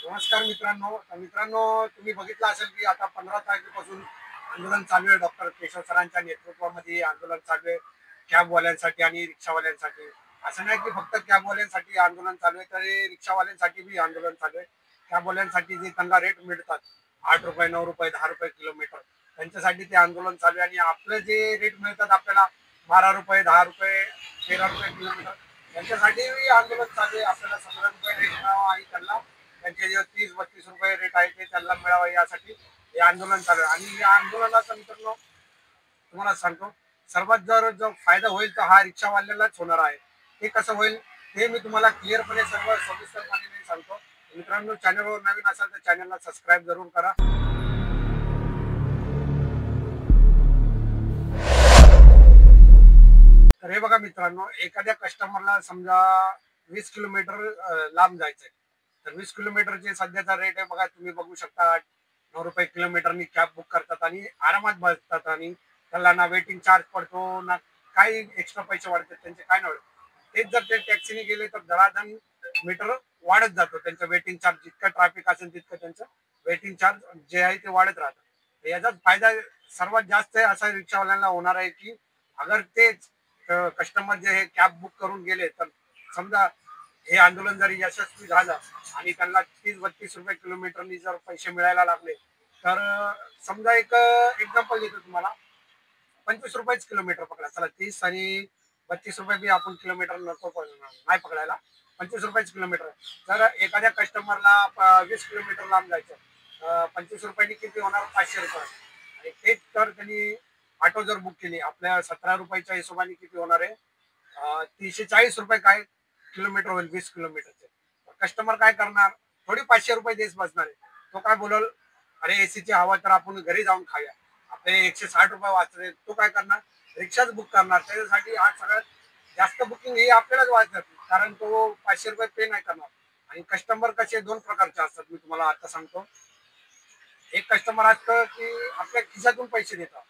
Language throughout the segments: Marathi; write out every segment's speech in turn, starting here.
नमस्कार मित्रांनो, तुम्ही बघितलं असेल की आता 15 तारखेपासून आंदोलन चालू आहे. डॉक्टर केशव सरांच्या नेतृत्वामध्ये आंदोलन चालू आहे कॅबवाल्यांसाठी आणि रिक्षावाल्यांसाठी. असं नाही की फक्त कॅबवाल्यांसाठी आंदोलन चालू आहे, तर रिक्षावाल्यांसाठी बी आंदोलन चालू आहे. कॅबवाल्यांसाठी जे त्यांना रेट मिळतात 8 रुपये, 9 रुपये, 10 रुपये किलोमीटर, त्यांच्यासाठी ते आंदोलन चालू आहे. आणि आपले जे रेट मिळतात आपल्याला 12 रुपये, 10 रुपये, 13 रुपये किलोमीटर, त्यांच्यासाठी आंदोलन चालू आहे. आपल्याला 17 रुपये रेट मिळावा आणि त्यांना त्यांचे जे 30-32 रुपये रेट आहे ते त्यांना मिळावं यासाठी हे आंदोलन चालू आहे. आणि या आंदोलनाचा मित्रांनो तुम्हाला सांगतो, सर्वात जर जो फायदा होईल तर हा रिक्षावाल्यालाच होणार आहे. ते कसं होईल हे मी तुम्हाला क्लिअरपणे सर्व सविस्तरपणे सांगतो. मित्रांनो, चॅनलवर नवीन असाल तर चॅनलला सबस्क्राईब जरूर करा. तर हे बघा मित्रांनो, एखाद्या कस्टमरला समजा 20 किलोमीटर लांब जायचंय, तर 20 किलोमीटरचे सध्याचा रेट आहे बघा, तुम्ही बघू शकता. 9 रुपये किलोमीटरनी कॅब बुक करतात आणि आरामात बसतात आणि त्याला ना वेटिंग चार्ज पडतो ना काही एक्स्ट्रा पैसे वाढतात त्यांचे, काय नाही. तेच जर ते टॅक्सीने गेले तर धडाधड मीटर वाढत जातो. त्यांचं वेटिंग चार्ज जितकं ट्रॅफिक असेल तितकं त्यांचं वेटिंग चार्ज जे आहे ते वाढत राहतं. याचा फायदा सर्वात जास्त आहे असा रिक्षावाल्यांना होणार आहे की अगर तेच कस्टमर जे हे कॅब बुक करून गेले, तर समजा हे आंदोलन जर यशस्वी झालं आणि त्यांना 30-32 रुपये किलोमीटरनी जर पैसे मिळायला लागले, तर समजा एक एक्झाम्पल देतो तुम्हाला. 25 रुपयेच किलोमीटर पकडा, चला 30 आणि 32 रुपये बी आपण किलोमीटर नको नाही पकडायला. 25 रुपयेच किलोमीटर. तर एखाद्या कस्टमरला 20 किलोमीटर लांब जायचं, 25 रुपयांनी किती होणार? 500 रुपये. आणि तेच तर त्यांनी ऑटो जर बुक केली आपल्या 17 रुपयाच्या हिशोबाने किती होणार आहे? 340 रुपये काय किलोमीटर होईल 20 किलोमीटरचे. कस्टमर काय करणार? थोडी 500 रुपये देश बसणार आहे. तो काय बोलल, अरे एसीची हवा तर आपण घरी जाऊन खाऊया, आपले 160 रुपये वाचले. तो काय करणार? रिक्षाच बुक करणार. त्याच्यासाठी हा सगळ्यात जास्त बुकिंग ही आपल्यालाच वाचतात, कारण तो 500 रुपये पे नाही करणार. आणि कस्टमर कसे दोन प्रकारचे असतात मी तुम्हाला आता सांगतो. एक कस्टमर असतं की आपल्या खिशातून पैसे देतात,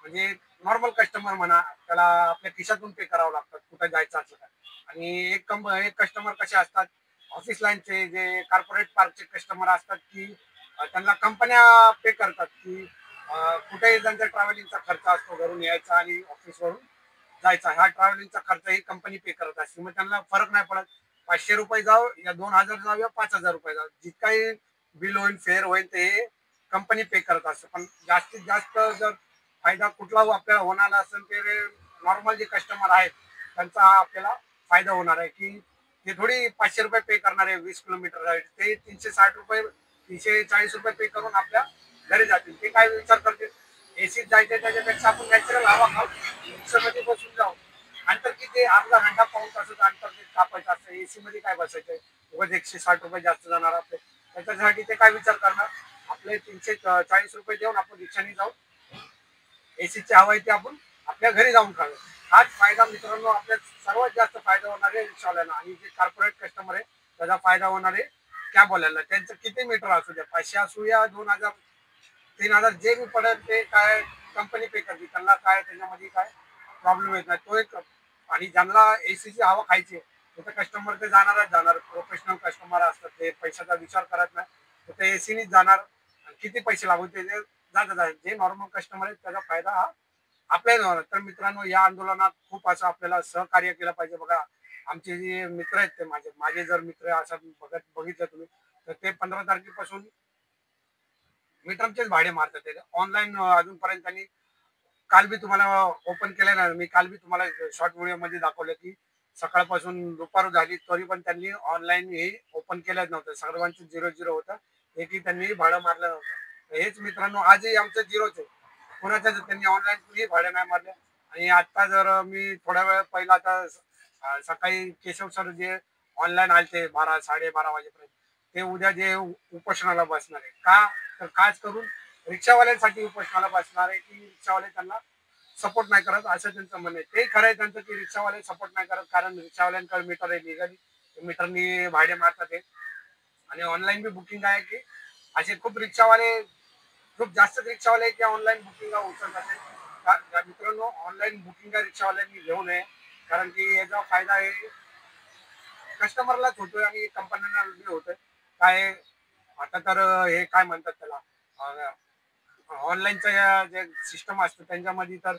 म्हणजे नॉर्मल कस्टमर म्हणा, त्याला आपल्या खिशातून पे करावं लागतात कुठे जायचं असलं तर. आणि एक कस्टमर कसे असतात, ऑफिस लाईनचे जे कॉर्पोरेट पार्कचे कस्टमर असतात की त्यांना कंपन्या पे करतात की कुठेही त्यांचा ट्रॅव्हलिंगचा खर्च असतो, घरून यायचा आणि ऑफिसवरून जायचा. हा ट्रॅव्हलिंगचा खर्च ही कंपनी पे करत असते. मग त्यांना फरक नाही पडत 500 रुपये जाऊ या 2000 जाऊ या 5000 रुपये जाऊ, जितकाही बिल होईल फेअर होईल ते कंपनी पे करत असते. पण जास्तीत जास्त जर फायदा कुठला आपल्याला होणार असेल ते नॉर्मल जे कस्टमर आहेत त्यांचा हा आपल्याला फायदा होणार आहे की ते थोडी 500 रुपये पे करणार आहे 20 किलोमीटर, ते 360 रुपये 340 रुपये पे करून आपल्या घरी जातील. ते काय विचार करतील, एसीत जायचे त्याच्यापेक्षा आपण नॅचरल हवा खाऊ, रिक्षामध्ये बसून जाऊ. अंतर किती? अर्धा घंटा पाऊण तासाचं अंतर ते कापायचं असतं. एसी मध्ये काय बसायचंय, उगाच 160 रुपये जास्त जाणार आपले. त्याच्यासाठी ते काय विचार करणार, आपले 340 रुपये देऊन आपण रिक्षाने जाऊ, एसीची हवा आहे ती आपण आपल्या घरी जाऊन खाऊ. हाच फायदा मित्रांनो आपल्या सर्वात जास्त फायदा होणार आहे रिक्षावाल्यांना. आणि जे कॉर्पोरेट कस्टमर आहे त्याचा फायदा होणार आहे कॅबवाल्यांना. त्यांचं किती मीटर असू द्या, 500 असू या 2000 3000, जे बी पडेल ते काय कंपनी पे करते, त्यांना काय त्याच्यामध्ये काय प्रॉब्लेम येत नाही. तो एक. आणि ज्यांना एसीची हवा खायची आहे तर कस्टमर ते जाणारच जाणार. प्रोफेशनल कस्टमर असतात ते पैशाचा विचार करत नाही, तर ते एसीनीच जाणार. किती पैसे लागून ते जातात. जे नॉर्मल कस्टमर आहेत त्याचा फायदा हा आपल्याला होणार. तर मित्रांनो, या आंदोलनात खूप असं आपल्याला सहकार्य केलं पाहिजे. बघा, आमचे जे मित्र आहेत ते माझे माझे जर मित्र असं बघितलं तुम्ही, तर ते 15 तारखेपासून मीटरचेच भाडे मारतात. ते ऑनलाईन अजूनपर्यंत त्यांनी, काल बी तुम्हाला ओपन केलं ना मी, काल बी तुम्हाला शॉर्ट व्हिडिओ मध्ये दाखवलं की सकाळपासून दुपार झाली तरी पण त्यांनी ऑनलाईन हे ओपन केलंच नव्हतं. सर्वांचं 0-0 होतं, एकही त्यांनी भाडं मारलं नव्हतं. हेच मित्रांनो आजही आमचं 0च आहे. कोणाच्याच त्यांनी ऑनलाईन कुठेही भाडं नाही मारलं. आणि आता जर मी थोड्या वेळ पहिला आता सकाळी केशव सर जे ऑनलाईन आले 12-12:30 वाजेपर्यंत, ते उद्या जे उपोषणाला बसणार आहे का, तर खास करून रिक्षावाल्यांसाठी उपोषणाला बसणार आहे की रिक्षावाले त्यांना सपोर्ट नाही करत असं त्यांचं म्हणणं आहे. ते खरं आहे त्यांचं की रिक्षावाले सपोर्ट नाही करत, कारण रिक्षावाल्यांकडे मीटर आहे, लिगली मीटरनी भाडे मारतात ते. आणि ऑनलाईन बी बुकिंग आहे की असे खूप रिक्षावाले, खूप जास्त रिक्षावाले आहेत की ऑनलाईन बुकिंग उचलतात. मित्रांनो, ऑनलाईन बुकिंग रिक्षावाल्यांनी घेऊ नये, कारण की याचा फायदा आहे कस्टमरलाच होतोय आणि कंपन्यांना बी होतोय. काय आता तर हे काय म्हणतात त्याला, ऑनलाईनचं जे सिस्टम असतं त्यांच्यामध्ये तर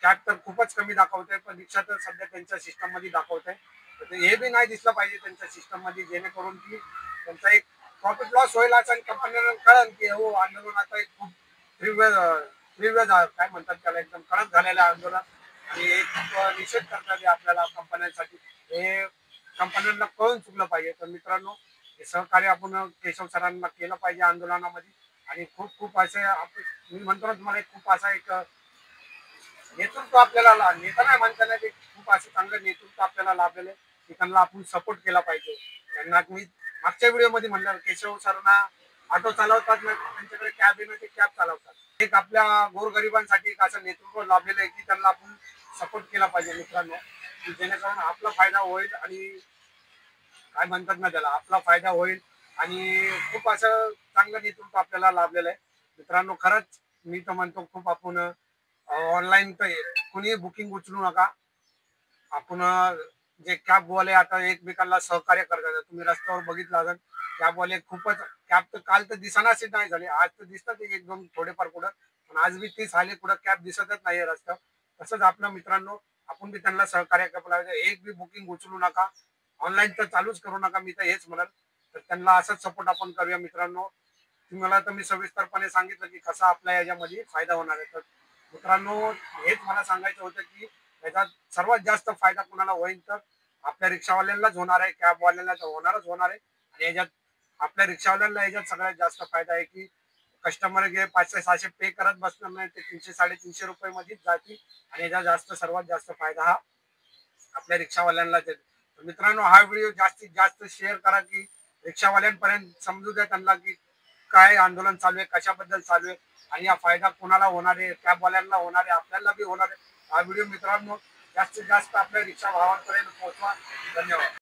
कॅब तर खूपच कमी दाखवते, पण रिक्षा तर सध्या त्यांच्या सिस्टम मध्ये दाखवते. तर हे बी नाही दिसलं पाहिजे त्यांच्या सिस्टम मध्ये, जेणेकरून की त्यांचा एक प्रॉफिट लॉस होईल असं, आणि कंपनीला कळेल की हो आंदोलन आता एक खूप तीव्र तीव्र काय म्हणतात त्याला, एकदम कडक झालेलं आहे आंदोलन. आणि एक खूप निषेध करतात आपल्याला कंपन्यांसाठी, हे कंपन्यांना कळून चुकलं पाहिजे. तर मित्रांनो, हे सहकार्य आपण केशव सरांना केलं पाहिजे आंदोलनामध्ये. आणि खूप खूप असे मी म्हणतो ना तुम्हाला, खूप असा एक नेतृत्व आपल्याला नेता नाही म्हणता नाही, ते खूप असं चांगलं नेतृत्व आपल्याला लाभलेलं आहे, की त्यांना आपण सपोर्ट केला पाहिजे. त्यांना मी मागच्या व्हिडिओमध्ये म्हणलं, केशव सरांना ऑटो चालवतात ना, त्यांच्याकडे कॅब आहे ना, ते कॅब चालवतात. एक आपल्या गोरगरिबांसाठी एक असं नेतृत्व लाभलेलं आहे, की त्यांना आपण सपोर्ट केला पाहिजे मित्रांनो, की जेणेकरून आपला फायदा होईल. आणि काय म्हणतात ना त्याला, आपला फायदा होईल. आणि खूप असं चांगलं नेतृत्व आपल्याला लाभलेलं आहे मित्रांनो. खरंच मी तर म्हणतो, खूप आपण ऑनलाईन तर कुणी बुकिंग उचलू नका. आपण जे कॅबवाले आता एकमेकांना सहकार्य करतात, तुम्ही रस्त्यावर बघितलं असेल, कॅबवाले खूपच, कॅब तर काल तर दिसनाच नाही झाले, आज तर दिसतात एक दोन थोडेफार कुठं, पण आज बी ती झाले कुठं कॅब दिसतच नाहीये रस्त्यावर. तसंच आपलं मित्रांनो, आपण बी त्यांना सहकार्य करायला पाहिजे. एक बी बुकिंग उचलू नका, ऑनलाईन तर चालूच करू नका, मी तर हेच म्हणेल. तर त्यांना असंच सपोर्ट आपण करूया मित्रांनो. तुम्हाला तर मी सविस्तरपणे सांगितलं की कसा आपल्या याच्यामध्ये फायदा होणार आहे. तर मित्रांनो, हेच मला सांगायचं होतं की याचा सर्वात जास्त फायदा कुणाला होईल तर आपल्या रिक्षावाल्यांनाच होणार आहे, कॅबवाल्यांना तर होणारच होणार आहे. आणि याच्यात आपल्या रिक्षावाल्यांना याच्यात सगळ्यात जास्त फायदा आहे की कस्टमर 500-600 पे करत बसणार नाही, ते 300-350 रुपये मध्येच जातील. आणि याचा जास्त सर्वात जास्त फायदा हा आपल्या रिक्षावाल्यांनाच आहे. तर मित्रांनो, हा व्हिडिओ जास्तीत जास्त शेअर करा, की रिक्षावाल्यांपर्यंत समजू द्या त्यांना की काय आंदोलन चालू आहे, कशाबद्दल चालू आहे, आणि हा फायदा कोणाला होणार आहे, कॅबवाल्यांना होणार आहे, आपल्याला बी होणार आहे. हा व्हिडिओ मित्रांनो जास्तीत जास्त आपल्या रिक्षा भावांपर्यंत पोहोचवा. धन्यवाद.